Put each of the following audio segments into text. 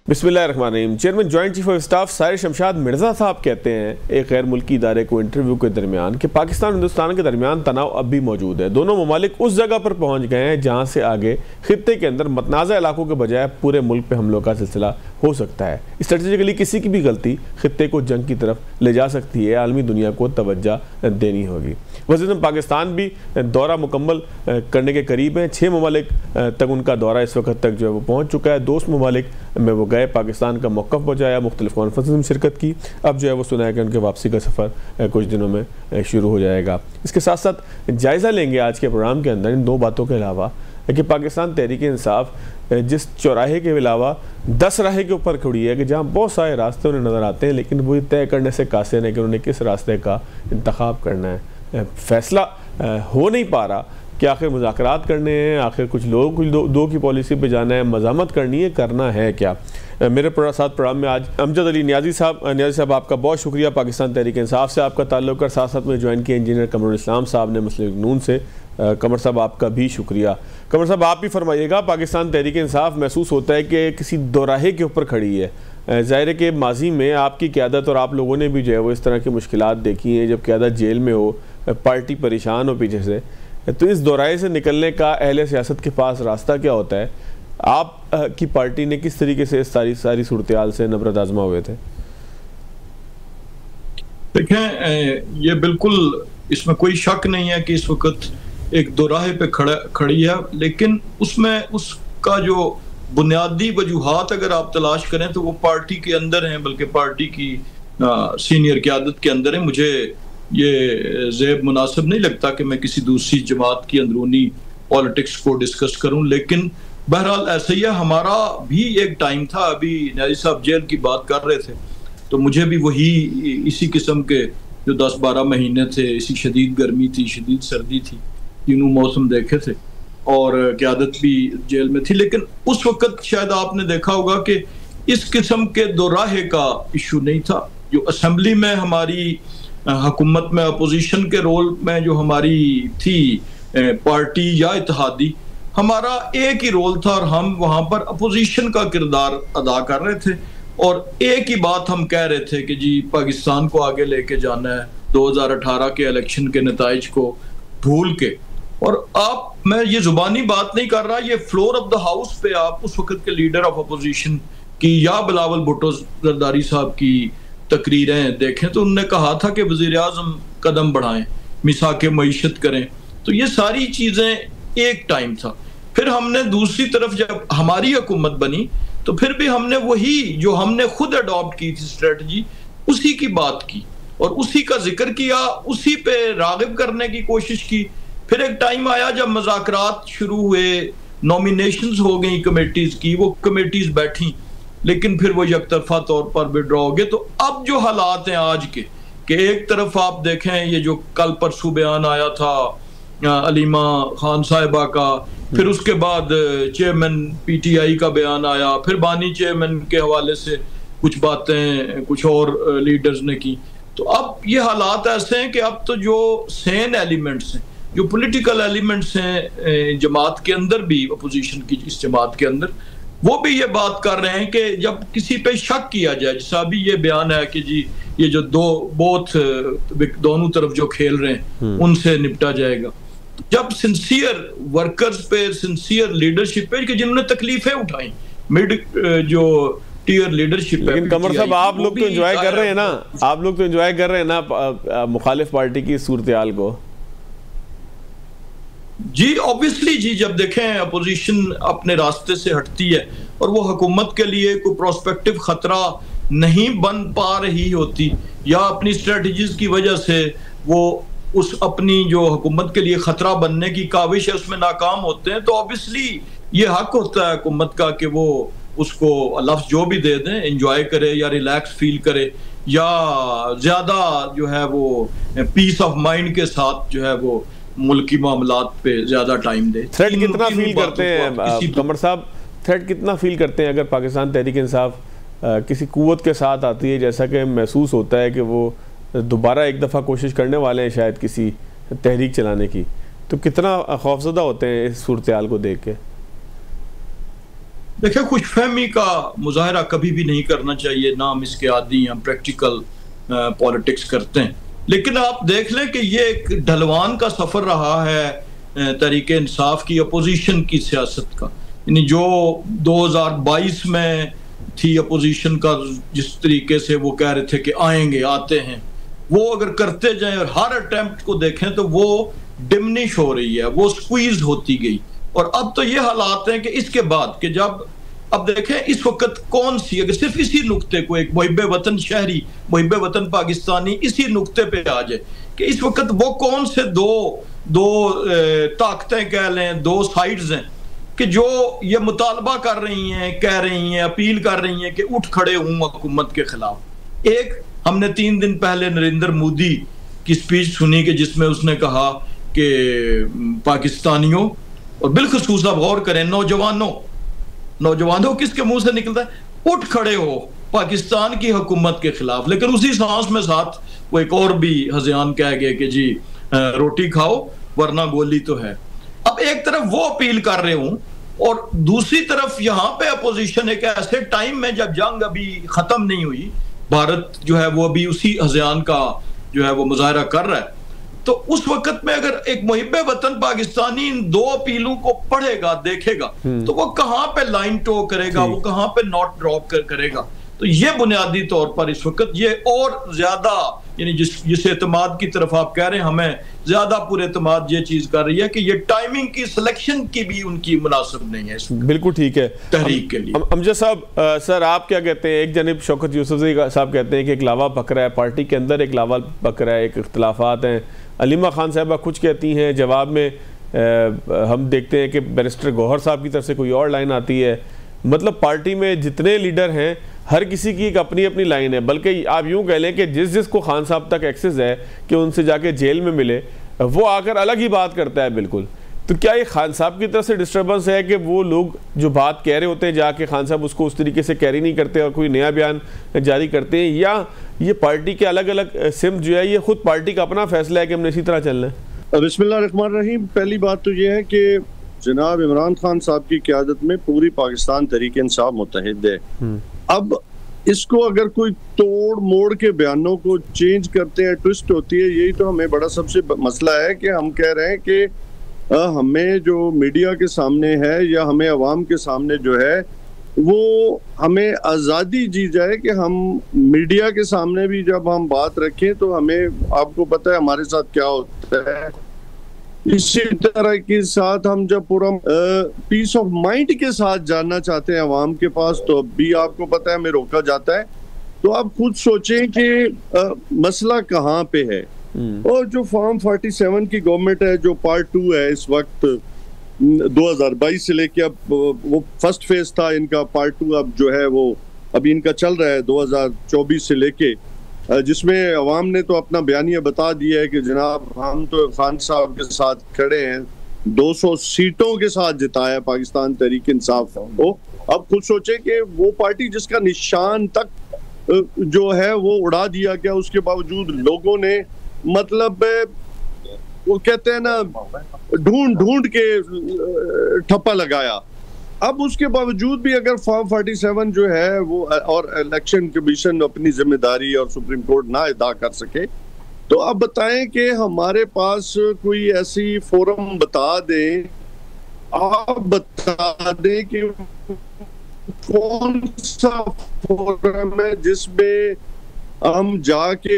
बिस्मिल्लाहिर्रहमानिर्रहीम। Chairman joint chief of staff Sahir Shamshad Mirza साहब कहते हैं एक गैर मुल्की इदारे को इंटरव्यू के दरमियान कि पाकिस्तान हिंदुस्तान के दरमियान तनाव अब भी मौजूद है। दोनों ममालिक उस जगह पर पहुँच गए हैं जहाँ से आगे खित्ते के अंदर मतनाज़ा इलाकों के बजाय पूरे मुल्क पर हमलों का सिलसिला हो सकता है। स्ट्रेटेजिकली किसी की भी गलती खित्ते को जंग की तरफ ले जा सकती है। आलमी दुनिया को तवज्जो देनी होगी। वज़ीर पाकिस्तान भी दौरा मुकम्मल करने के करीब हैं। 6 ममालिक तक उनका दौरा इस वक्त तक जो है वो पहुँच चुका है। दोस्त ममालिक में वो गए, पाकिस्तान का मौक़िफ़ पहुँचाया, मुख्तलिफ़ कॉन्फ्रेंस में शिरकत की। अब जो है वो सुना है कि उनके वापसी का सफ़र कुछ दिनों में शुरू हो जाएगा। इसके साथ साथ जायज़ा लेंगे आज के प्रोग्राम के अंदर इन 2 बातों के अलावा कि पाकिस्तान तहरीक इंसाफ जिस चौराहे के अलावा 10 राहे के ऊपर खड़ी है कि जहाँ बहुत सारे रास्ते उन्हें नज़र आते हैं, लेकिन वो तय करने से कासिर है कि उन्हें किस रास्ते का इंतखाब करना है। फैसला हो नहीं पा रहा कि आखिर मुज़ाकरात करने हैं, आखिर कुछ लोग कुछ दो की पॉलिसी पे जाना है, मज़ामत करनी है, करना है क्या। मेरे साथ प्रोग्राम में आज अमजद अली नियाज़ी साहब आपका बहुत शुक्रिया। पाकिस्तान तहरीक इंसाफ से आपका ताल्लुक़, साथ साथ में ज्वाइन किया इंजीनियर कमरुल इस्लाम साहब ने मुस्लिम लीग नून से। कमर साहब आपका भी शुक्रिया। कमर साहब आप भी फरमाइएगा, पाकिस्तान तहरीक इंसाफ महसूस होता है कि किसी दोराहे के ऊपर खड़ी है। ज़ाहिर है कि माजी में आपकी क़यादत और आप लोगों ने भी जो है वो इस तरह की मुश्किलात देखी हैं। जब क़यादत जेल में हो, पार्टी परेशान हो पीछे से, तो इस दोराहे से निकलने का अहले सियासत के पास रास्ता क्या होता है? आप की पार्टी ने किस तरीके से इस सारी सूरत हाल से नबरत आजमा हुए थे? देखें, ये बिल्कुल इसमें कोई शक नहीं है कि इस वक्त एक दोराहे पे खड़ी है, लेकिन उसमें उसका जो बुनियादी वजूहात अगर आप तलाश करें तो वो पार्टी के अंदर हैं, बल्कि पार्टी की सीनियर क़यादत के अंदर है। मुझे ये ज़ेब मुनासिब नहीं लगता कि मैं किसी दूसरी जमात की अंदरूनी पॉलिटिक्स को डिस्कस करूं, लेकिन बहरहाल ऐसे ही है। हमारा भी एक टाइम था, अभी न्याज़ी साहब जेल की बात कर रहे थे तो मुझे भी वही इसी किस्म के जो 10-12 महीने थे, इसी शदीद गर्मी थी, शदीद सर्दी थी, तीनों मौसम देखे थे और क़यादत भी जेल में थी। लेकिन उस वक्त शायद आपने देखा होगा कि इस किस्म के दोराहे का इशू नहीं था। जो असम्बली में हमारी हुकूमत में अपोजिशन के रोल में जो हमारी थी पार्टी या इत्तेहादी, हमारा एक ही रोल था और हम वहाँ पर अपोजिशन का किरदार अदा कर रहे थे और एक ही बात हम कह रहे थे कि जी पाकिस्तान को आगे लेके जाना है 2018 के इलेक्शन के नताइज को भूल के। और मैं ये जुबानी बात नहीं कर रहा, ये फ्लोर ऑफ द हाउस पे आप उस वक्त के लीडर ऑफ अपोजिशन की या बिलावल भुट्टो जरदारी साहब की तकरीरें देखें तो उन्होंने कहा था कि वज़ीर आज़म कदम बढ़ाएं, मिसाके मईशत करें। तो ये सारी चीज़ें एक टाइम था। फिर हमने दूसरी तरफ जब हमारी हुकूमत बनी तो फिर भी हमने वही जो हमने खुद अडॉप्ट की थी स्ट्रेटजी, उसी की बात की और उसी का जिक्र किया, उसी पे रागिब करने की कोशिश की। फिर एक टाइम आया जब मुज़ाकरात शुरू हुए, नॉमिनेशंस हो गई कमेटीज़ की, वो कमेटीज़ बैठी लेकिन फिर वो यकतरफा तौर पर विड्रॉ हो गए। तो अब जो हालात हैं आज के कि एक तरफ आप देखें ये जो कल परसों बयान आया था अलीमा खान साहिबा का, फिर उसके बाद चेयरमैन पीटीआई का बयान आया, फिर बानी चेयरमैन के हवाले से कुछ बातें कुछ और लीडर्स ने की। तो अब ये हालात ऐसे हैं कि अब तो जो सेन एलिमेंट्स हैं, जो पॉलिटिकल एलिमेंट्स हैं जमात के अंदर भी, अपोजिशन की इस जमात के अंदर, वो भी ये बात कर रहे हैं कि जब किसी पे शक किया जाए, जैसा अभी ये बयान है कि जी ये जो दोनों तरफ जो खेल रहे हैं उनसे निपटा जाएगा। जब सिंसियर वर्कर्स पे, सिंसियर लीडरशिप पे कि जिन्होंने तकलीफें उठाई, मिड जो टीयर लीडरशिप है। लेकिन कमर साहब आप लोग तो एंजॉय कर रहे हैं ना, आप लोग तो एंजॉय कर रहे हैं ना मुखालिफ पार्टी की सूरत हाल को। जी ऑब्वियसली जी, जब देखें अपोजिशन अपने रास्ते से हटती है और वो हुकूमत के लिए कोई प्रोस्पेक्टिव खतरा नहीं बन पा रही होती या अपनी स्ट्रेटजीज की वजह से वो उस अपनी जो हुकूमत के लिए खतरा बनने की काविश है उसमें नाकाम होते हैं, तो ऑब्वियसली ये हक होता है हुकूमत का कि वो उसको लफ्ज जो भी दे दें, एंजॉय करे या रिलैक्स फील करे या ज्यादा जो है वो पीस ऑफ माइंड के साथ जो है वो मुल्की मामलात पे ज्यादा टाइम दे। थ्रेट कितना फील करते हैं कमर साहब, थ्रेट कितना फील करते हैं अगर पाकिस्तान तहरीक इंसाफ किसी कुव्वत के साथ आती है, जैसा कि महसूस होता है कि वो दोबारा एक दफ़ा कोशिश करने वाले हैं शायद किसी तहरीक चलाने की, तो कितना खौफजदा होते हैं इस सूरत हाल को देख के? देखिए, खुशफहमी का मुजाहरा कभी भी नहीं करना चाहिए, ना हम इसके आदी हैं, प्रैक्टिकल पॉलिटिक्स करते हैं। लेकिन आप देख लें कि ये एक ढलवान का सफर रहा है तहरीक इंसाफ की अपोजिशन की सियासत का। यानी जो 2022 में थी अपोजिशन का, जिस तरीके से वो कह रहे थे कि आएंगे, आते हैं, वो अगर करते जाएं और हर अटेम्प्ट को देखें तो वो डिमिनिश हो रही है, वो स्क्वीज होती गई। और अब तो ये हालात हैं कि इसके बाद कि जब अब देखें इस वक्त कौन सी, अगर सिर्फ इसी नुक्ते को, एक मुहिब्बे वतन शहरी, मुहिब्बे वतन पाकिस्तानी, इसी नुक्ते पे आ जाए कि इस वक्त वो कौन से दो ताकतें कह लें, दो साइड्स हैं कि जो ये मुतालबा कर रही हैं, कह रही हैं, अपील कर रही हैं कि उठ खड़े हूं हुकूमत के खिलाफ। एक, हमने 3 दिन पहले नरेंद्र मोदी की स्पीच सुनी कि जिसमें उसने कहा कि पाकिस्तानियों, और बिलखसूस आप गौर करें, नौजवानों किसके मुंह से निकलता है, उठ खड़े हो पाकिस्तान की हुकूमत के खिलाफ। लेकिन उसी सांस में साथ वो एक और भी हज़यान कह गए कि जी रोटी खाओ वरना गोली तो है। अब एक तरफ वो अपील कर रहे हूं और दूसरी तरफ यहां पे अपोजिशन एक ऐसे टाइम में जब जंग अभी खत्म नहीं हुई, भारत जो है वो अभी उसी हज़यान का जो है वो मुजाहरा कर रहा है, तो उस वक्त में अगर एक मुहिब्बे वतन पाकिस्तानी इन दो अपीलों को पढ़ेगा, देखेगा, तो वो कहां पे लाइन टो करेगा, वो कहां पे नॉट ड्रॉप करेगा। तो ये बुनियादी तौर पर इस वक्त ये और ज्यादा, यानी जिस एतमाद की तरफ आप कह रहे हैं, हमें ज्यादा पूरे एतमाद ये चीज कर रही है कि ये टाइमिंग की सिलेक्शन की भी उनकी मुनासिब नहीं है। बिल्कुल ठीक है तहरीक के लिए। अमजद साहब, सर आप क्या कहते हैं? एक जानिब शौकत यूसुफजई साहब कहते हैं कि एक लावा पक रहा है, पार्टी के अंदर एक लावा पक रहा है, एक इख्तलाफात हैं। अलीमा खान साहबा कुछ कहती हैं, जवाब में हम देखते हैं कि बैरिस्टर गौहर साहब की तरफ से कोई और लाइन आती है। मतलब पार्टी में जितने लीडर हैं हर किसी की एक अपनी अपनी लाइन है, बल्कि आप यूं कह लें कि जिसको खान साहब तक एक्सेस है कि उनसे जाके जेल में मिले, वो आकर अलग ही बात करता है बिल्कुल। तो क्या ये खान साहब की तरफ से डिस्टर्बेंस है कि वो लोग जो बात कह रहे होते हैं जाके खान साहब उसको उस तरीके से कैरी नहीं करते और कोई नया बयान जारी करते हैं, या ये पार्टी के अलग अलग सिम जो है ये खुद पार्टी का अपना फैसला है कि हमने इसी तरह चलना है? बिस्मिल्लाहिर्रहमानिर्रहीम। पहली बात तो ये है कि जनाब इमरान खान साहब की क़यादत में पूरी पाकिस्तान तहरीक इंसाफ मुत्तहिद है। अब इसको अगर कोई तोड़ मोड़ के बयानों को चेंज करते हैं, ट्विस्ट होती है, यही तो हमें बड़ा सबसे मसला है कि हम कह रहे हैं कि हमें जो मीडिया के सामने है या हमें अवाम के सामने जो है वो हमें आज़ादी दी जाए कि हम मीडिया के सामने भी जब हम बात रखें तो हमें, आपको पता है हमारे साथ क्या होता है, इसी तरह के साथ हम जब पूरा पीस ऑफ माइंड के साथ जानना चाहते हैं अवाम के पास तो भी आपको पता है हमें रोका जाता है। तो आप खुद सोचें कि मसला कहाँ पे है। और जो फॉर्म 47 की गवर्नमेंट है, जो पार्ट 2 है इस वक्त 2022 से लेके, अब वो फर्स्ट फेज था इनका, पार्ट 2 अब जो है वो अभी इनका चल रहा है 2024 से लेके, जिसमें अवाम ने तो अपना बयानिया बता दिया है कि जनाब हम तो खान साहब के साथ खड़े हैं, 200 सीटों के साथ जिताया पाकिस्तान तहरीक इंसाफ को। अब खुद सोचे कि वो पार्टी जिसका निशान तक जो है वो उड़ा दिया गया, उसके बावजूद लोगों ने मतलब वो कहते हैं ना ढूंढ ढूंढ के ठप्पा लगाया। अब उसके बावजूद भी अगर फॉर्म 47 जो है वो और इलेक्शन कमीशन अपनी जिम्मेदारी और सुप्रीम कोर्ट ना अदा कर सके, तो अब बताएं कि हमारे पास कोई ऐसी फोरम बता दें, आप बता दें कि कौन सा फोरम है जिसमें हम जाके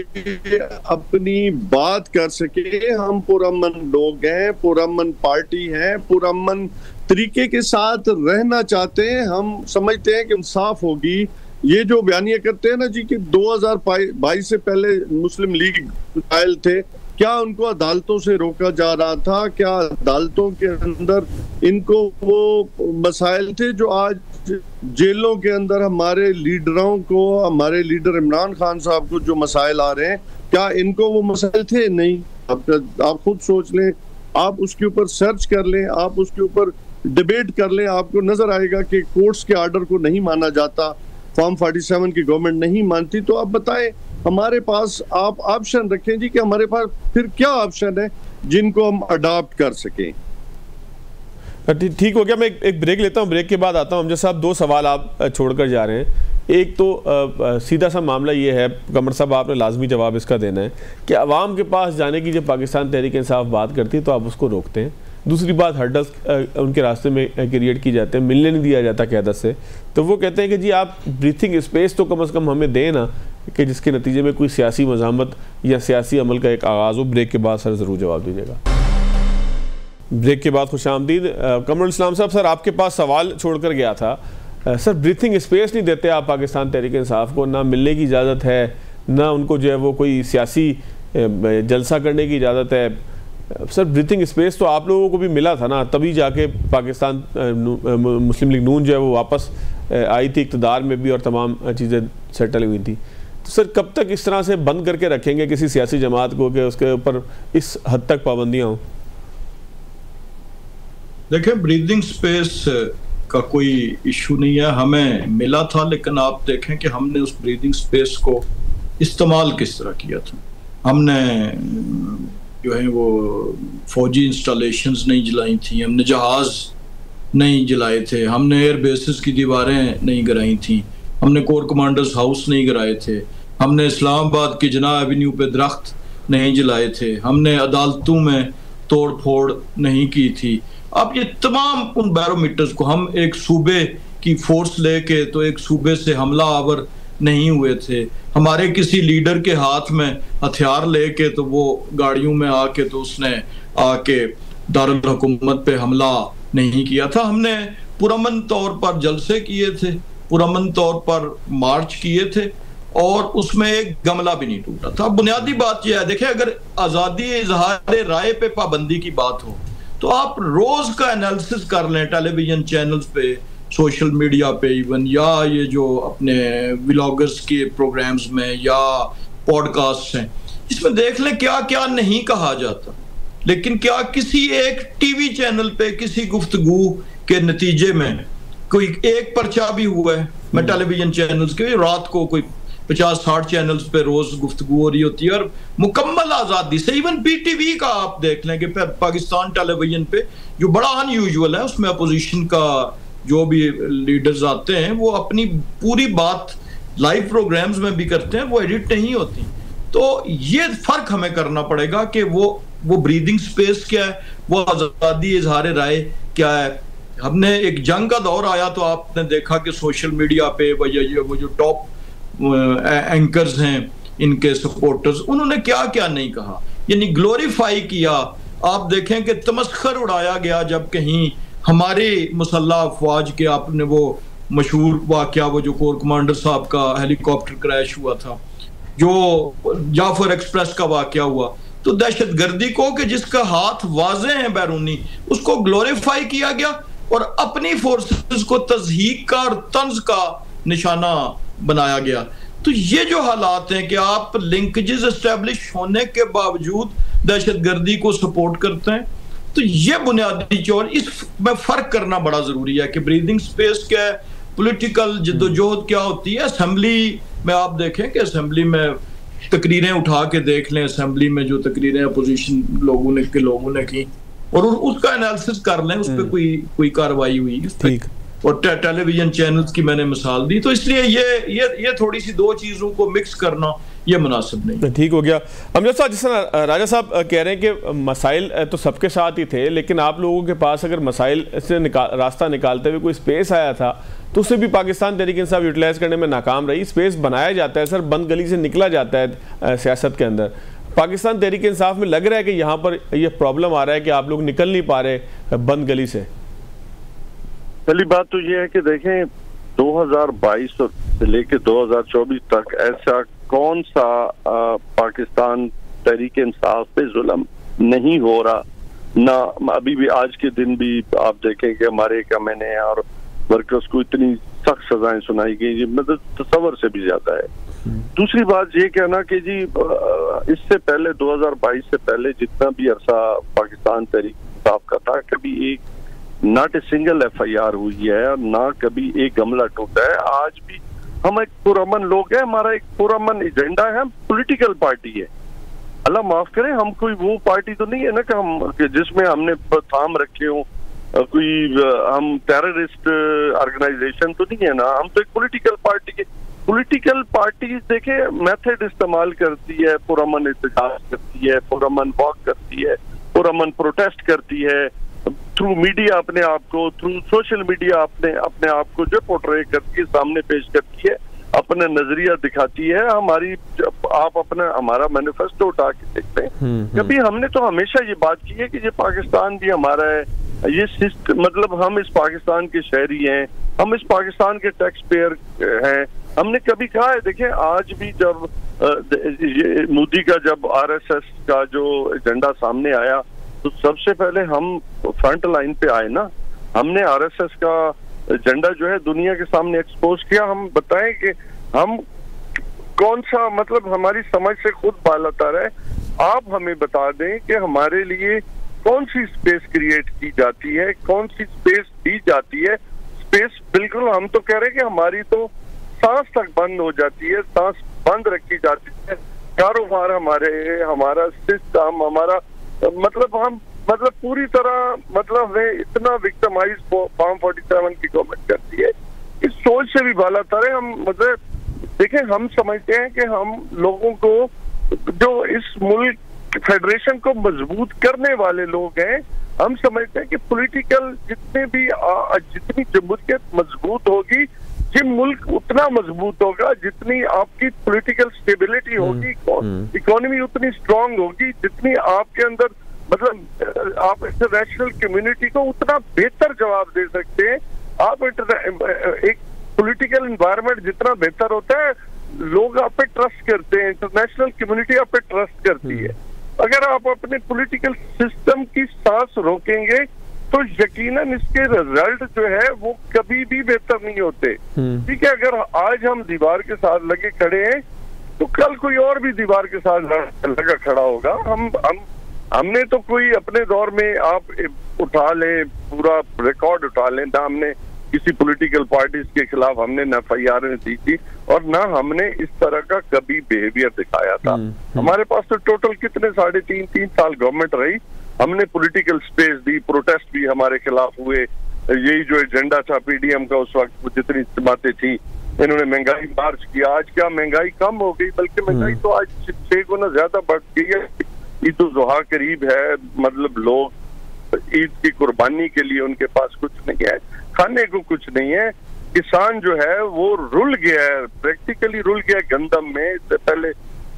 अपनी बात कर सके। हम पुरअमन लोग हैं, पुरअमन पार्टी है, पुरअमन तरीके के साथ रहना चाहते हैं। हम समझते हैं कि इंसाफ होगी। ये जो बयानिया करते हैं ना जी कि 2022 से पहले मुस्लिम लीग कायल थे, क्या उनको अदालतों से रोका जा रहा था? क्या अदालतों के अंदर इनको वो मसाइल थे जो आज जेलों के अंदर हमारे लीडरों को, हमारे लीडर इमरान खान साहब को जो मसाइल आ रहे हैं, क्या इनको वो मसाइल थे? नहीं। आप खुद सोच लें, आप उसके ऊपर सर्च कर लें, आप उसके ऊपर डिबेट कर लें, आपको नजर आएगा कि कोर्ट्स के आर्डर को नहीं माना जाता, फॉर्म 47 की गवर्नमेंट नहीं मानती। तो आप बताएं, हमारे पास आप ऑप्शन रखें जी कि हमारे पास फिर क्या ऑप्शन है जिनको हम अडॉप्ट कर सकें। ठीक हो गया। मैं एक ब्रेक लेता हूँ, ब्रेक के बाद आता हूँ। अमजद साहब, 2 सवाल आप छोड़कर जा रहे हैं। एक तो सीधा सा मामला ये है, कमर साहब आपने लाजमी जवाब इसका देना है कि अवाम के पास जाने की जब पाकिस्तान तहरीक इंसाफ बात करती है तो आप उसको रोकते हैं। दूसरी बात, हर्डल्स उनके रास्ते में क्रिएट की जाते हैं, मिलने नहीं दिया जाता क़यादत से, तो वो कहते हैं कि जी आप ब्रीथिंग स्पेस तो कम से कम हमें दें ना, कि जिसके नतीजे में कोई सियासी मज़ामत या सियासी अमल का एक आगाज़ हो। ब्रेक के बाद सर ज़रूर जवाब दीजिएगा। ब्रेक के बाद खुशामदीद। कमरुल इस्लाम साहब, सर आपके पास सवाल छोड़कर गया था। सर ब्रीथिंग स्पेस नहीं देते आप पाकिस्तान तहरीक इंसाफ को, ना मिलने की इजाज़त है, ना उनको जो है वो कोई सियासी जलसा करने की इजाज़त है। सर ब्रीथिंग स्पेस तो आप लोगों को भी मिला था ना, तभी जाके पाकिस्तान मुस्लिम लीग नून जो है वो वापस आई थी इक़्तिदार में भी और तमाम चीज़ें सेटल हुई थी। तो सर कब तक इस तरह से बंद करके रखेंगे किसी सियासी जमात को कि उसके ऊपर इस हद तक पाबंदियाँ हों? देखिए, ब्रीदिंग स्पेस का कोई इशू नहीं है, हमें मिला था, लेकिन आप देखें कि हमने उस ब्रीदिंग स्पेस को इस्तेमाल किस तरह किया था। हमने जो है वो फौजी इंस्टॉलेशंस नहीं जलाई थी, हमने जहाज़ नहीं जलाए थे, हमने एयर बेसिस की दीवारें नहीं गिराई थी, हमने कोर कमांडर्स हाउस नहीं गिराए थे, हमने इस्लामाबाद की जना एवेन्यू पे दरख्त नहीं जलाए थे, हमने अदालतों में तोड़ फोड़ नहीं की थी। अब ये तमाम उन बैरोमीटर्स को, हम एक सूबे की फोर्स लेके तो एक सूबे से हमला आवर नहीं हुए थे, हमारे किसी लीडर के हाथ में हथियार लेके तो वो गाड़ियों में आके तो उसने आके दारुल हुकूमत पे हमला नहीं किया था। हमने पुरअमन तौर पर जलसे किए थे, पुरअमन तौर पर मार्च किए थे और उसमें एक गमला भी नहीं टूटा था। बुनियादी बात यह है, देखिए, अगर आज़ादी इजहार राय पे पाबंदी की बात हो तो आप रोज का एनालिसिस कर लें टेलीविजन चैनल्स पे, सोशल मीडिया पे इवन, या ये जो अपने व्लॉगर्स के प्रोग्राम्स में या पॉडकास्ट हैं, इसमें देख लें क्या क्या नहीं कहा जाता। लेकिन क्या किसी एक टीवी चैनल पे किसी गुफ्तगू के नतीजे में कोई एक पर्चा भी हुआ है? मैं टेलीविजन चैनल्स के रात को कोई 50-60 चैनल्स पे रोज गुफ्तगू हो रही होती है और मुकम्मल आज़ादी से। इवन पीटीवी का आप देख लें कि पाकिस्तान टेलीविजन पे, जो बड़ा अनयूजुअल है, उसमें अपोजिशन का जो भी लीडर्स आते हैं वो अपनी पूरी बात लाइव प्रोग्राम्स में भी करते हैं, वो एडिट नहीं होती। तो ये फर्क हमें करना पड़ेगा कि वो ब्रीदिंग स्पेस क्या है, वो आज़ादी इजहार राय क्या है। हमने एक जंग का दौर आया तो आपने देखा कि सोशल मीडिया पे वो जो टॉप एंकर्स हैं, इनके सपोर्टर्स, उन्होंने क्या क्या नहीं कहा, यानी ग्लोरीफाई किया। आप देखें कि तमस्खर उड़ाया गया जब कहीं हमारे मुसल्लह अफवाज के, आपने वो मशहूर वाकया, वो जो कोर कमांडर साहब का हेलीकॉप्टर क्रैश हुआ था, जो जाफर एक्सप्रेस का वाकया हुआ, तो दहशतगर्दी को कि जिसका हाथ वाज़े हैं बैरूनी, उसको ग्लोरीफाई किया गया और अपनी फोर्सेस को तज़हीक का और तंज का निशाना बनाया गया। तो ये जो हालात हैं कि आप लिंकेजेस एस्टेब्लिश होने के बावजूद दहशतगर्दी को सपोर्ट करते हैं, तो ये बुनियादी चोर, इसमें फर्क करना बड़ा जरूरी है कि ब्रीदिंग स्पेस क्या है, पॉलिटिकल जद्दोजहद क्या होती है। असेंबली में आप देखें कि असेंबली में तकरीरें उठा के देख लें, असेंबली में जो तकरीरें अपोजिशन लोगों ने की और उसका एनालिसिस कर लें, उस पर कोई कार्रवाई हुई। और टेलीविजन चैनल्स की मैंने मिसाल दी। तो इसलिए ये थोड़ी सी दो चीजों को मिक्स करना ये मुनासिब नहीं। ठीक हो गया। अमजद साहब, जिस तरह राजा साहब कह रहे हैं कि मसाइल तो सबके साथ ही थे, लेकिन आप लोगों के पास अगर मसाइल से रास्ता निकालते हुए कोई स्पेस आया था तो उसे भी पाकिस्तान तहरीक इंसाफ यूटिलाइज करने में नाकाम रही। स्पेस बनाया जाता है सर, बंद गली से निकला जाता है सियासत के अंदर। पाकिस्तान तहरीक इंसाफ में लग रहा है कि यहाँ पर यह प्रॉब्लम आ रहा है कि आप लोग निकल नहीं पा रहे बंद गली से। पहली बात तो ये है कि देखें 2022 से लेकर 2024 तक ऐसा कौन सा पाकिस्तान तहरीक इंसाफ पे जुल्म नहीं हो रहा ना। अभी भी आज के दिन भी आप देखें कि हमारे MNA और वर्कर्स को इतनी सख्त सजाएं सुनाई गई, मतलब तस्वर से भी ज्यादा है। दूसरी बात ये कहना कि जी इससे पहले 2022 से पहले जितना भी अरसा पाकिस्तान तहरीक इंसाफ का था, कभी एक नॉट ए सिंगल FIR हुई है, ना कभी एक गमला टूटा है। आज भी हम एक पुरअमन लोग हैं, हमारा एक पुरअमन एजेंडा है, हम पॉलिटिकल पार्टी है। अल्लाह माफ करे, हम कोई वो पार्टी तो नहीं है ना कि हम जिसमें हमने थाम रखे हो कोई हम टेररिस्ट ऑर्गेनाइजेशन तो नहीं है ना, हम तो एक पॉलिटिकल पार्टी के। पॉलिटिकल पार्टी देखे मेथड इस्तेमाल करती है, पुरअमन एहतजाज करती है, पुरअमन वॉक करती है, पुरअमन प्रोटेस्ट करती है, थ्रू मीडिया अपने आप को, थ्रू सोशल मीडिया अपने आप को जो पोर्ट्रे करती है, सामने पेश करती है, अपना नजरिया दिखाती है। आप अपना हमारा मैनिफेस्टो उठा के देखते हैं, कभी हमने तो हमेशा ये बात की है कि ये पाकिस्तान भी हमारा है, ये मतलब हम इस पाकिस्तान के शहरी हैं, हम इस पाकिस्तान के टैक्स पेयर हैं। हमने कभी कहा है, देखें आज भी जब मोदी का जब आरएसएस का जो एजेंडा सामने आया तो सबसे पहले हम फ्रंट लाइन पे आए ना, हमने आरएसएस का एजेंडा जो है दुनिया के सामने एक्सपोज किया। हम बताएं कि हम कौन सा, मतलब हमारी समझ से खुद बालातर है, आप हमें बता दें कि हमारे लिए कौन सी स्पेस क्रिएट की जाती है, कौन सी स्पेस दी जाती है। स्पेस बिल्कुल हम तो कह रहे हैं कि हमारी तो सांस तक बंद हो जाती है, सांस बंद रखी जाती है, कारोबार हमारा सिस्टम, हमारा मतलब पूरी तरह मतलब है इतना विक्टिमाइज फॉर्म 47 की गवर्नमेंट करती है। इस सोच से भी बालातर है। हम मतलब देखें, हम समझते हैं कि हम लोगों को, जो इस मुल्क फेडरेशन को मजबूत करने वाले लोग हैं, हम समझते हैं कि पॉलिटिकल जितनी जमहूरियत मजबूत होगी, ये मुल्क उतना मजबूत होगा, जितनी आपकी पॉलिटिकल स्टेबिलिटी होगी, इकोनॉमी उतनी स्ट्रांग होगी, जितनी आपके अंदर मतलब आप इंटरनेशनल कम्युनिटी को उतना बेहतर जवाब दे सकते हैं। आप एक पॉलिटिकल एनवायरनमेंट जितना बेहतर होता है, लोग आप पे ट्रस्ट करते हैं, इंटरनेशनल कम्युनिटी आप पे ट्रस्ट करती है। अगर आप अपने पॉलिटिकल सिस्टम की सांस रोकेंगे तो यकीनन इसके रिजल्ट जो है वो कभी भी बेहतर नहीं होते। ठीक है, अगर आज हम दीवार के साथ लगे खड़े हैं तो कल कोई और भी दीवार के साथ लगा खड़ा होगा। हमने तो कोई अपने दौर में आप उठा लें, पूरा रिकॉर्ड उठा लें ना, हमने किसी पॉलिटिकल पार्टीज के खिलाफ हमने न एफआईआर दी थी और ना हमने इस तरह का कभी बिहेवियर दिखाया था। हमारे पास तो टोटल कितने 3.5 साल गवर्नमेंट रही, हमने पॉलिटिकल स्पेस दी, प्रोटेस्ट भी हमारे खिलाफ हुए। यही जो एजेंडा था पीडीएम का उस वक्त, जितनी जमातें थी, इन्होंने महंगाई मार्च किया। आज क्या महंगाई कम हो गई, बल्कि महंगाई तो आज 6 गुना ज्यादा बढ़ गई है। ईद उल जुहा करीब है, मतलब लोग ईद की कुर्बानी के लिए उनके पास कुछ नहीं है, खाने को कुछ नहीं है। किसान जो है वो रुल गया है, प्रैक्टिकली रुल गया है गंदम में। इससे पहले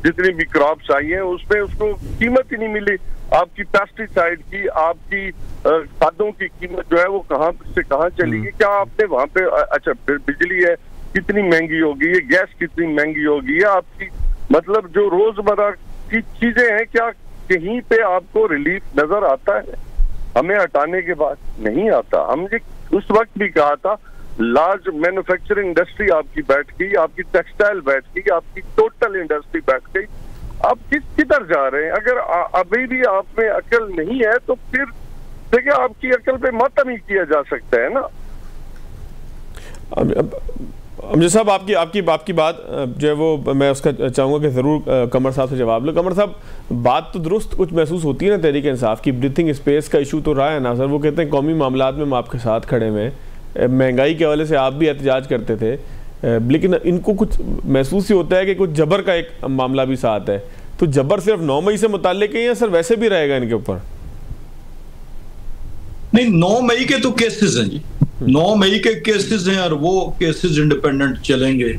जितनी भी क्रॉप्स आई हैं उसमें उसको कीमत ही नहीं मिली। आपकी पेस्टिसाइड की, आपकी खादों की कीमत जो है वो कहाँ से कहाँ चली गई। क्या आपने वहां पे, अच्छा बिजली है कितनी महंगी होगी है, गैस कितनी महंगी होगी है, आपकी मतलब जो रोजमर्रा की चीजें हैं, क्या कहीं पे आपको रिलीफ नजर आता है? हमें हटाने के बाद नहीं आता। हमने उस वक्त भी कहा था, लार्ज मैन्युफैक्चरिंग इंडस्ट्री आपकी बैठ गई, आपकी टेक्सटाइल बैठ गई, आपकी टोटल इंडस्ट्री बैठ गई। आप किधर जा रहे हैं? अगर अभी भी आप में अकल नहीं है तो फिर देखिए आपकी अकल पे मातम ही किया जा सकता है ना। अमजद साहब, आपकी बात जो है वो मैं उसका चाहूँगा कि ज़रूर कमर साहब से जवाब लो। कमर साहब, बात तो दुरुस्त कुछ महसूस होती है ना तहरीक इंसाफ की, ब्रीथिंग स्पेस का इशू तो रहा है ना सर। वो कहते हैं कौमी मामलात में हम आपके साथ खड़े हुए हैं, महंगाई के हवाले से आप भी एहतजाज करते थे, लेकिन इनको कुछ महसूस ही होता है कि कुछ जबर का एक मामला भी साथ है। तो जबर सिर्फ 9 मई से मुताल्लिक है या सर वैसे भी रहेगा इनके ऊपर? नहीं, 9 मई के तो केसेस हैं जी, 9 मई के केसेस हैं और वो केसेस इंडिपेंडेंट चलेंगे,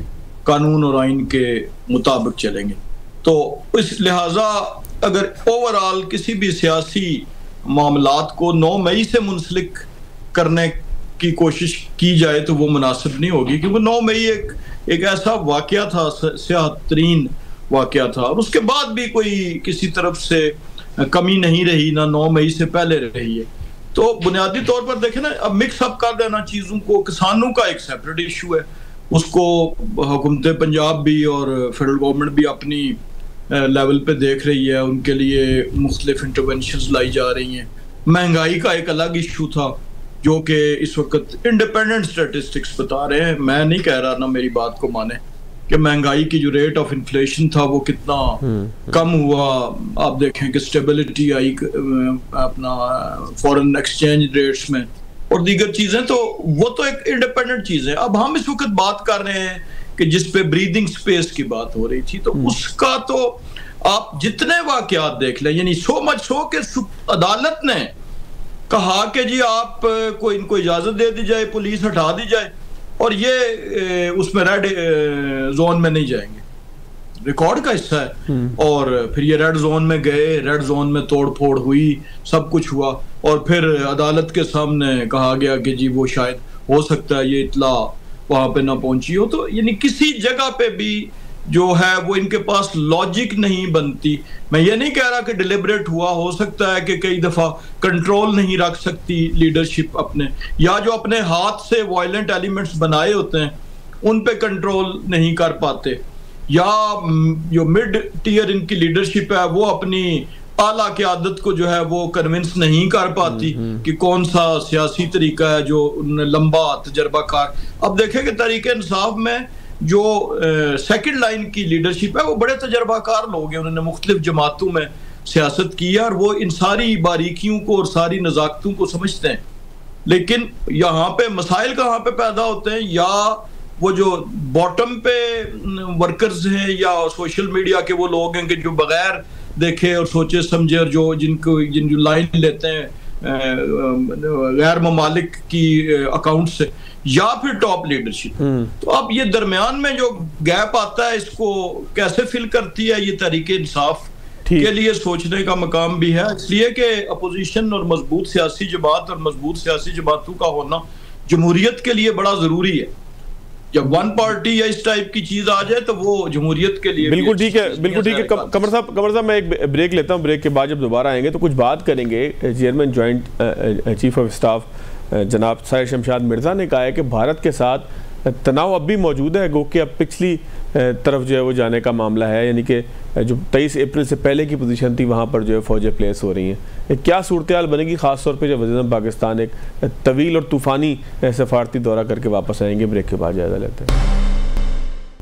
कानून और आइन के मुताबिक चलेंगे। तो इस लिहाजा अगर ओवरऑल किसी भी सियासी मामलात को 9 मई से मुंसलिक करने की कोशिश की जाए तो वो मुनासिब नहीं होगी, क्योंकि 9 मई एक ऐसा वाकया था, सियाहत तरीन वाकया था, और उसके बाद भी कोई किसी तरफ से कमी नहीं रही, ना 9 मई से पहले रही है। तो बुनियादी तौर पर देखें ना, अब मिक्स अप कर देना चीज़ों को, किसानों का एक सेपरेट इशू है, उसको हुकूमत पंजाब भी और फेडरल गवर्नमेंट भी अपनी लेवल पे देख रही है, उनके लिए मुख्तलिफ इंटरवेंशंस लाई जा रही हैं। महंगाई का एक अलग इशू था जो कि इस वक्त इंडिपेंडेंट स्टैटिस्टिक्स बता रहे हैं, मैं नहीं कह रहा ना मेरी बात को माने, कि महंगाई की जो रेट ऑफ इन्फ्लेशन था वो कितना कम हुआ। आप देखें कि स्टेबिलिटी आई अपना फॉरेन एक्सचेंज रेट्स में, और दीगर चीजें, तो वो तो एक इंडिपेंडेंट चीज है। अब हम इस वक्त बात कर रहे हैं कि जिस पे ब्रीदिंग स्पेस की बात हो रही थी, तो उसका तो आप जितने वाकयात देख लें, यानी सो मच सो के अदालत ने कहा कि जी आप को इनको इजाजत दे दी जाए, पुलिस हटा दी जाए और ये उसमें रेड जोन में नहीं जाएंगे, रिकॉर्ड का हिस्सा है। और फिर ये रेड जोन में गए, रेड जोन में तोड़ फोड़ हुई, सब कुछ हुआ और फिर अदालत के सामने कहा गया कि जी वो शायद हो सकता है ये इत्तला वहां पे ना पहुंची हो। तो यानी किसी जगह पे भी जो है वो इनके पास लॉजिक नहीं बनती। मैं ये नहीं कह रहा कि डिलिबरेट हुआ, हो सकता है कि कई दफा कंट्रोल नहीं रख सकती लीडरशिप अपने, या जो अपने हाथ से वायलेंट एलिमेंट्स बनाए होते हैं उन पे कंट्रोल नहीं कर पाते, या जो मिड टीयर इनकी लीडरशिप है वो अपनी आला क़यादत को जो है वो कन्विंस नहीं कर पाती कि कौन सा सियासी तरीका है जो लंबा तजर्बाकार। अब देखें कि तहरीक इंसाफ में जो सेकंड लाइन की लीडरशिप है वो बड़े तजर्बाकार लोग हैं, उन्होंने मुख्तलिफ जमातों में सियासत की है और वो इन सारी बारीकियों को और सारी नज़ाकतों को समझते हैं। लेकिन यहाँ पे मसाइल कहाँ पे पैदा होते हैं, या वो जो बॉटम पे वर्कर्स हैं या सोशल मीडिया के वो लोग हैं कि जो बगैर देखे और सोचे समझे और जिन जो लाइन लेते हैं गैर ममालिक की अकाउंट से, या फिर टॉप लीडरशिप। तो अब ये दरमियान में जो गैप आता है इसको कैसे फिल करती है, ये तहरीक इंसाफ के लिए सोचने का मकाम भी है। इसलिए कि अपोजिशन और मजबूत सियासी जमात और मजबूत सियासी जमातों का होना जमहूरियत के लिए बड़ा जरूरी है। जब वन पार्टी या इस टाइप की चीज आ जाए तो वो जमहूरियत के लिए बिल्कुल ठीक है, बिल्कुल ठीक है। कमर साहब मैं एक ब्रेक लेता हूँ, ब्रेक के बाद जब दोबारा आएंगे तो कुछ बात करेंगे। Chairman joint chief of staff जनाब साहिर शमशाद मिर्ज़ा ने कहा है कि भारत के साथ तनाव अब भी मौजूद है, गो कि अब पिछली तरफ जो है वो जाने का मामला है, यानी कि जो 23 अप्रैल से पहले की पोजीशन थी वहाँ पर जो है फौजें प्लेस हो रही हैं। क्या सूरत हाल बनेगी, ख़ास तौर पे जब वज़ीर-ए-आज़म पाकिस्तान एक तवील और तूफ़ानी सफारती दौरा करके वापस आएंगे? ब्रेक के बाद जायज़ा लेते हैं।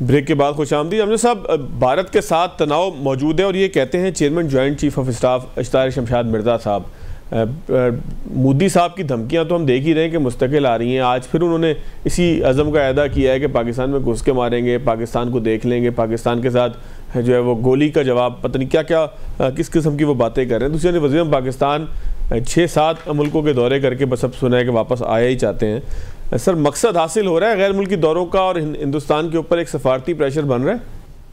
ब्रेक के बाद खुश आमदीद। अमजद साहब, भारत के साथ तनाव मौजूद है और ये कहते हैं chairman joint chief of staff Sahir Shamshad Mirza साहब। मोदी साहब की धमकियां तो हम देख ही रहे हैं कि मुस्तकिल आ रही हैं। आज फिर उन्होंने इसी अज़म का अदा किया है कि पाकिस्तान में घुस के मारेंगे, पाकिस्तान को देख लेंगे, पाकिस्तान के साथ जो है वो गोली का जवाब, पता नहीं क्या क्या किस किस्म की वो बातें कर रहे हैं। दूसरे वज़ीर पाकिस्तान 6-7 मुल्कों के दौरे करके बस अब सुना है कि वापस आया ही चाहते हैं। सर, मकसद हासिल हो रहा है गैर मुल्की दौरों का और हिंदुस्तान के ऊपर एक सफारती प्रेशर बन रहा है?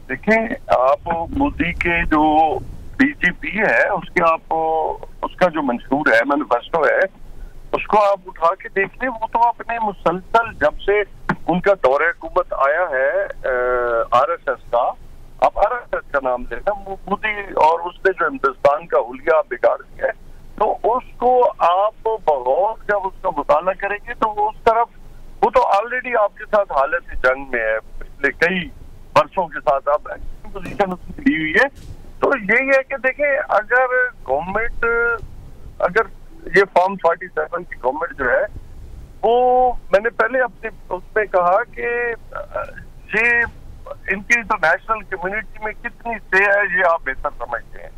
देखें, आप मोदी के जो डीजीपी है उसका जो मंशूर है, मैनिफेस्टो है, उसको आप उठा के देख लें। वो तो अपने मुसलसल जब से उनका दौरे हुकूमत आया है आरएसएस का, आप आरएसएस का नाम लेना, मोदी और उसने जो हिंदुस्तान का हुलिया बिगाड़ दिया है, तो उसको आप बहुत जब उसका मुताला करेंगे तो वो उस तरफ, वो तो ऑलरेडी आपके साथ हालत जंग में है पिछले कई वर्षों के साथ, आप पोजीशन उसकी ली हुई है। तो यही है कि देखें, अगर गवर्नमेंट, अगर ये फॉर्म 47 की गवर्नमेंट जो है वो, मैंने पहले अपने उसमें कहा कि ये इनकी तो नेशनल कम्युनिटी में कितनी से है ये आप बेहतर समझते हैं।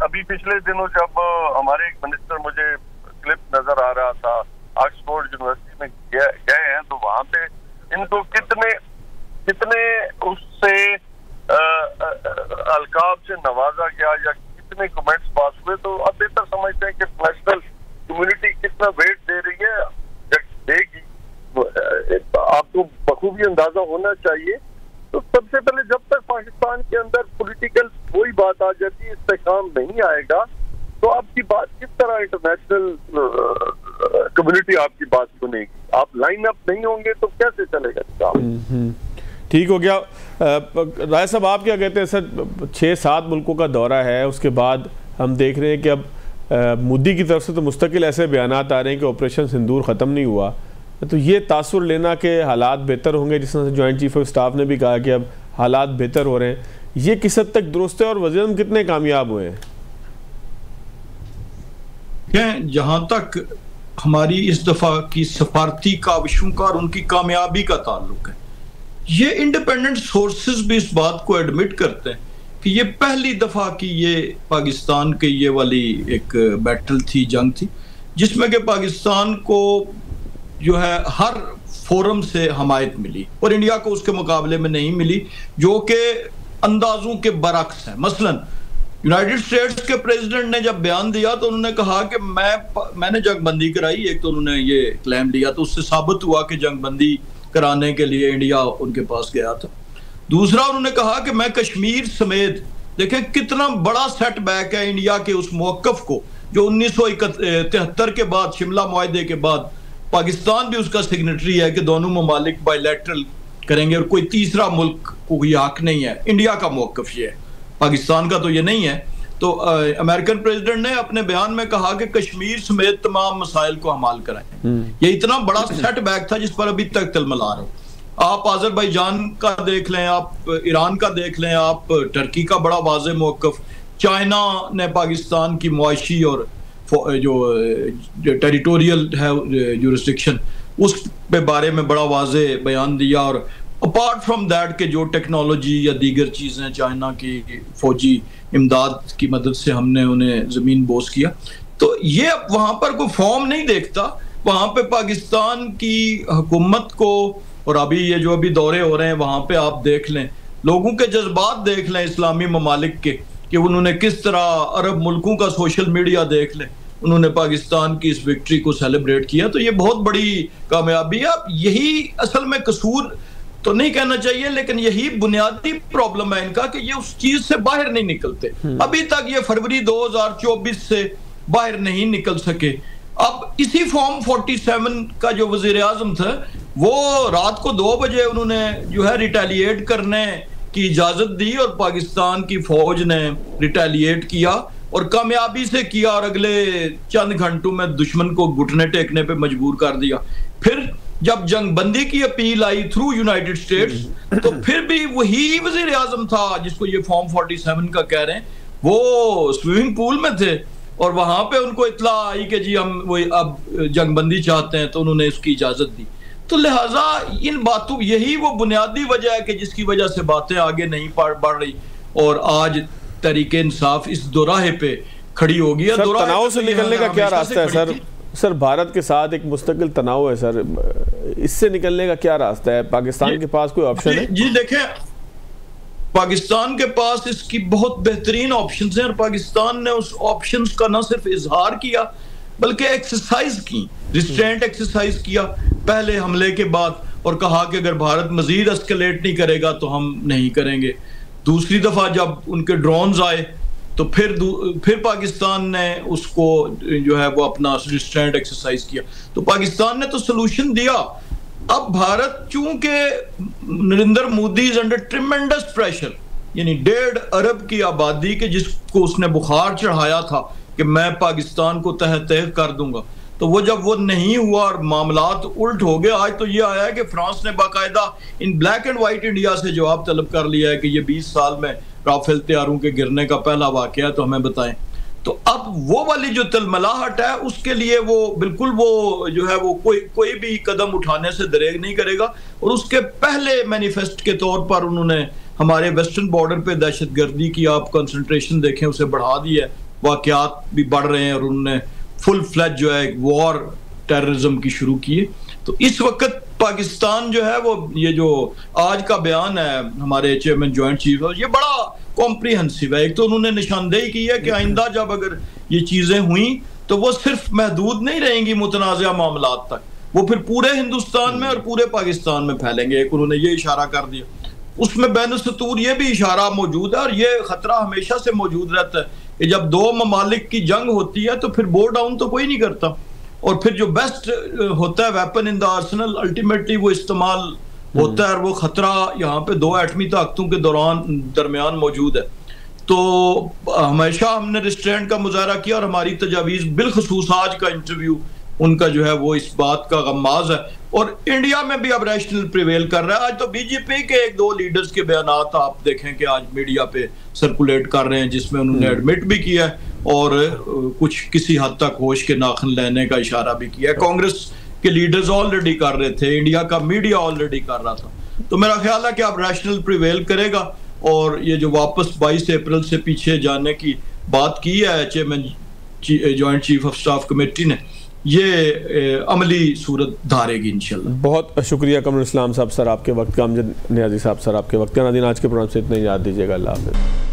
अभी पिछले दिनों जब हमारे एक मिनिस्टर, मुझे क्लिप नजर आ रहा था, ऑक्सफोर्ड यूनिवर्सिटी में गए हैं, तो वहां पे इनको कितने उससे अलकाब से नवाजा गया या कितने कमेंट्स पास हुए, तो आप बेहतर समझते हैं कि नेशनल कम्युनिटी कितना वेट दे रही है, देगी। आपको बखूबी अंदाजा होना चाहिए। तो सबसे पहले जब तक पाकिस्तान के अंदर पॉलिटिकल कोई बात आ जाती है, इस्तेकाम नहीं आएगा, तो आपकी बात किस तरह इंटरनेशनल कम्युनिटी आपकी बात सुनेगी? आप लाइन अप नहीं होंगे तो कैसे चलेगा काम? ठीक हो गया। राय साहब, आप क्या कहते हैं? सर, 6-7 मुल्कों का दौरा है, उसके बाद हम देख रहे हैं कि अब मोदी की तरफ से तो मुस्तकिल ऐसे बयानात आ रहे हैं कि ऑपरेशन सिंदूर ख़त्म नहीं हुआ, तो ये तासुर लेना कि हालात बेहतर होंगे, जिस तरह से जॉइंट चीफ ऑफ स्टाफ ने भी कहा कि अब हालात बेहतर हो रहे हैं, ये किस हद तक दुरुस्त है और वज़ीर-ए-आज़म कितने कामयाब हुए हैं? जहां तक हमारी इस दफा की सफारती काविशों का और उनकी कामयाबी का ताल्लुक है, ये इंडिपेंडेंट सोर्सेज भी इस बात को एडमिट करते हैं कि ये पहली दफा की ये पाकिस्तान के ये वाली एक बैटल थी, जंग थी, जिसमें कि पाकिस्तान को जो है हर फोरम से हमायत मिली और इंडिया को उसके मुकाबले में नहीं मिली, जो कि अंदाजों के बरक्स है। मसलन यूनाइटेड स्टेट्स के प्रेसिडेंट ने जब बयान दिया तो उन्होंने कहा कि मैंने जंगबंदी कराई, एक तो उन्होंने ये क्लेम लिया, तो उससे साबित हुआ कि जंगबंदी कराने के लिए इंडिया उनके पास गया था। दूसरा उन्होंने कहा कि मैं कश्मीर समेत, देखें कितना बड़ा सेटबैक है इंडिया के उस मौक़िफ़ को जो 1973 के बाद शिमला मुआहदे के बाद पाकिस्तान भी उसका सिग्नेटरी है कि दोनों ममालिक बायलैटरल करेंगे और कोई तीसरा मुल्क को ये हक नहीं है। इंडिया का मौक़िफ़ ये है, पाकिस्तान का तो ये नहीं है। तो अमेरिकन प्रेसिडेंट ने अपने बयान में कहा कि कश्मीर समेत तमाम मसाइल को हमाल कराएं। ये इतना बड़ा सेटबैक था जिस पर अभी तक तिलमिला रहे। आप अजरबैजान का देख लें, आप ईरान का देख लें, आप टर्की का बड़ा वाज़े मौक़िफ़, चाइना ने पाकिस्तान की मुआशी और जो टेरिटोरियल है जुरिस्डिक्शन उस पे बारे में बड़ा वाज़े बयान दिया। और अपार्ट फ्रॉम दैट के जो टेक्नोलॉजी या दीगर चीज़ें चाइना की फौजी इमदाद की मदद से हमने उन्हें ज़मीन बोस किया। तो ये वहाँ पर कोई फॉर्म नहीं देखता, वहाँ पे पाकिस्तान की हुकूमत को, और अभी ये जो अभी दौरे हो रहे हैं वहाँ पे आप देख लें, लोगों के जज्बात देख लें इस्लामी ममालिक के, कि उन्होंने किस तरह अरब मुल्कों का सोशल मीडिया देख लें, उन्होंने पाकिस्तान की इस विक्ट्री को सेलिब्रेट किया। तो ये बहुत बड़ी कामयाबी है। अब यही असल में कसूर तो नहीं कहना चाहिए, लेकिन यही बुनियादी प्रॉब्लम है इनका कि ये उस चीज से बाहर नहीं निकलते। अभी तक ये फरवरी 2024 से बाहर नहीं निकल सके। अब इसी फॉर्म 47 का जो वजीर आजम था वो रात को 2 बजे उन्होंने जो है रिटेलिएट करने की इजाजत दी और पाकिस्तान की फौज ने रिटेलिएट किया और कामयाबी से किया और अगले चंद घंटों में दुश्मन को घुटने टेकने पे मजबूर कर दिया। फिर जब जंगबंदी की अपील आई थ्रू यूनाइटेड स्टेट्स तो फिर भी वही वजीर आजम था जिसको ये फॉर्म 47 का कह रहे हैं, वो स्विमिंग पूल में थे और वहां पे उनको इत्ला आई कि जी हम वो अब जंगबंदी चाहते हैं, तो उन्होंने इसकी इजाजत दी। तो लिहाजा इन बातों, यही वो बुनियादी वजह है कि जिसकी वजह से बातें आगे नहीं बढ़ रही और आज तहरीक इंसाफ इस दोराहे पे खड़ी होगी। तनाव से निकलने का क्या रास्ता है सर? भारत के साथ एक मुस्तकिल तनाव है सर, इससे निकलने का क्या रास्ता है? पाकिस्तान के पास कोई ऑप्शन है? जी देखें, पाकिस्तान के पास इसकी बहुत बेहतरीन ऑप्शंस हैं और पाकिस्तान ने उस ऑप्शंस का न सिर्फ इजहार किया बल्कि एक्सरसाइज की, रिस्ट्रेंट एक्सरसाइज किया पहले हमले के बाद और कहा कि अगर भारत मजीद एस्केलेट नहीं करेगा तो हम नहीं करेंगे। दूसरी दफा जब उनके ड्रोन्स आए तो फिर पाकिस्तान ने उसको जो है वो अपना रिस्ट्रेंट एक्सरसाइज किया। तो पाकिस्तान ने तो सोल्यूशन दिया। अब भारत चूंकि Narendra Modi is under tremendous pressure, यानी 1.5 अरब की आबादी के जिसको उसने बुखार चढ़ाया था कि मैं पाकिस्तान को तह तह कर दूंगा, तो वो जब वो नहीं हुआ और मामलात उल्ट हो गए, आज तो ये आया है कि फ्रांस ने बाकायदा इन ब्लैक एंड व्हाइट इंडिया से जवाब तलब कर लिया है कि ये 20 साल में राफेल तैयारों के गिरने का पहला वाकया है, तो हमें बताएं। तो अब वो वाली जो तलमलाहट है उसके लिए वो बिल्कुल वो जो है वो कोई भी कदम उठाने से दरेग नहीं करेगा। और उसके पहले मैनिफेस्ट के तौर पर उन्होंने हमारे वेस्टर्न बॉर्डर पे दहशतगर्दी की आप कंसंट्रेशन देखें उसे बढ़ा दी है, वाकयात भी बढ़ रहे हैं और उन्होंने फुल फ्लैज जो है वॉर टेररिज्म की शुरू की है। तो इस वक्त पाकिस्तान जो है वो ये जो आज का बयान है हमारे चेयरमैन जॉइंट चीफ, ये बड़ा कॉम्प्रिहेंसिव है। एक तो उन्होंने निशानदेही की है कि आइंदा जब अगर ये चीजें हुई तो वो सिर्फ महदूद नहीं रहेंगी मुतनाज़ा मामलात तक, वो फिर पूरे हिंदुस्तान में और पूरे पाकिस्तान में फैलेंगे। एक उन्होंने ये इशारा कर दिया। उसमें बैनुसतूर ये भी इशारा मौजूद है और ये खतरा हमेशा से मौजूद रहता है कि जब 2 ममालिक की जंग होती है तो फिर बो डाउन तो कोई नहीं करता और फिर जो बेस्ट होता है weapon in the Arsenal ultimately वो इस्तेमाल होता है और वो खतरा यहाँ पे 2 एटमी ताकतों के दरमियान मौजूद है। तो हमेशा हमने रिस्ट्रेंट का मुजाहरा किया और हमारी तजावीज़ बिलखसूस आज का इंटरव्यू उनका जो है वो इस बात का गम्माज है और इंडिया में भी अब रैशनल प्रिवेल कर रहा है। आज तो बीजेपी के 1-2 लीडर्स के बयानात आप देखें कि आज मीडिया पे सर्कुलेट कर रहे हैं जिसमें उन्होंने एडमिट भी किया है और कुछ किसी हद तक होश के नाखन लेने का इशारा भी किया है। कांग्रेस के लीडर्स ऑलरेडी कर रहे थे, इंडिया का मीडिया ऑलरेडी कर रहा था। तो मेरा ख्याल है कि अब रैशनल प्रिवेल करेगा और ये जो वापस 22 अप्रैल से पीछे जाने की बात की है chairman joint chief of staff committee ने, ये अमली सूरत धारेगी इंशाल्लाह। बहुत शुक्रिया कमरुल इस्लाम साहब सर आपके वक्त का, अमजद नियाज़ी साहब सर आपके वक्त का। नाज़रीन आज के प्रोग्राम से इतना ही याद दीजिएगा। अल्लाह हाफ़िज़।